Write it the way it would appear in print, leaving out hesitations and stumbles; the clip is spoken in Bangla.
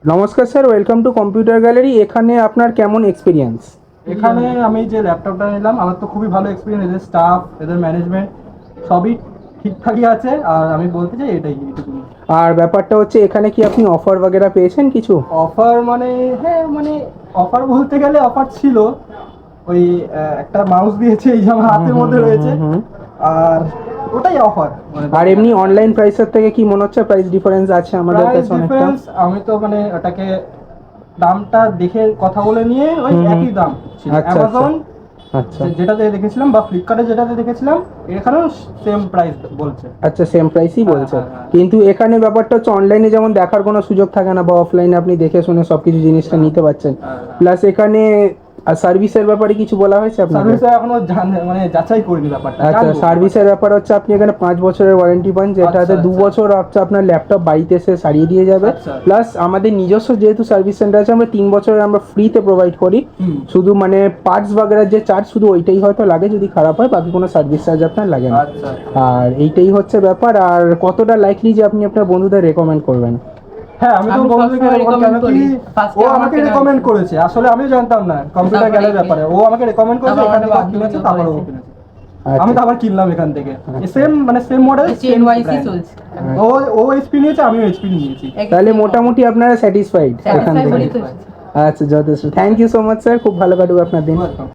নমস্কার sir, welcome to computer gallery. এখানে আপনার কেমন এক্সপিরিয়েন্স? এখানে আমি যে ল্যাপটপটা নিলাম আমার তো খুবই ভালো এক্সপিরিয়েন্স, এদের স্টাফ এদের ম্যানেজমেন্ট সবই ঠিকঠাকই আছে। আর আমি বলতে চাই এটাই এইটুকুনি। আর ব্যাপারটা হচ্ছে, এখানে কি আপনি অফার বাগেরা পেয়েছেন কিছু? অফার মানে হ্যাঁ, মানে অফার বলতে গেলে অফার ছিল। ওই একটা মাউস দিয়েছে, এই যে আমার হাতের মধ্যে রয়েছে। আর ওটাই অফার মানে। আর এমনি অনলাইন প্রাইসের থেকে কি মনে হচ্ছে প্রাইস ডিফারেন্স আছে আমাদের প্রাইস কাছে অনেকটা? ডিফারেন্স আমি তো মানে ওটাকে দামটা দেখে কথা বলে নিয়ে ওই একই দাম ছিল। আচ্ছা, অ্যামাজন আচ্ছা যেটাতে দেখেছিলাম বা ফ্লিপকার্টে যেটাতে দেখেছিলাম এখানেও সেম প্রাইস বলছে। আচ্ছা, সেম প্রাইসই হ্যাঁ, বলছে। হ্যাঁ, হ্যাঁ। কিন্তু এখানে ব্যাপারটা হচ্ছে, অনলাইনে যেমন দেখার কোনো সুযোগ থাকে না, বা অফলাইনে আপনি দেখে শুনে সবকিছু জিনিসটা নিতে পারছেন। হ্যাঁ। প্লাস এখানে সার্ভিসের ব্যাপারে কিছু বলা হয়েছে আপনাদের? সার্ভিসে এখনো মানে যাচাই করিনি ব্যাপারটা, আচ্ছা, জানবো। সার্ভিসের ব্যাপার হচ্ছে, আপনি এখানে 5 বছরের ওয়ারেন্টি পান, যেটাতে আচ্ছা, 2 বছর হচ্ছে আপনার ল্যাপটপ বাড়িতে এসে সারিয়ে দিয়ে যাবে। আচ্ছা। প্লাস আমাদের নিজস্ব যেহেতু সার্ভিস সেন্টার আছে, আমরা 3 বছরের আমরা ফ্রিতে প্রোভাইড করি। শুধু মানে পার্টস বাগেরার যে চার্জ, শুধু ওইটাই হয়তো লাগে যদি খারাপ হয়, বাকি কোনো সার্ভিস চার্জ আপনার লাগে না। আচ্ছা। আর এইটাই হচ্ছে ব্যাপার। আর কতটা লাইকলি যে আপনি আপনার বন্ধুদের রেকমেন্ড করবেন? হ্যাঁ, আমি তো আমি বন্ধুকে সবসময় কেন recommend কি করি। First ও এ আমাকে আমাকে রেকমেন্ড করেছে, আসলে আমিও জানতাম না কম্পিউটার তারপরে গেলার ব্যাপারে। ও আমাকে রেকমেন্ড করেছে, তারপর এখান থেকে আমাকে কিনেছে, বাধ্য তারপরে ও করেছে। কিনেছে। আচ্ছা। আমি তো আবার কিনলাম এখান থেকে। আচ্ছা। সেম মানে সেম মডেল, চেন ওয়াইজই চলছে। ও ও এইচপি নিয়েছে, আমিও এইচপি নিয়েছি। তাহলে মোটামুটি আপনারা স্যাটিসফাইড এখান Satisfied থেকে? বলেই তো এসেছি। আচ্ছা, যথেষ্ট। Thank you so much sir, খুব ভালো কাটুক আপনার দিন। Welcome.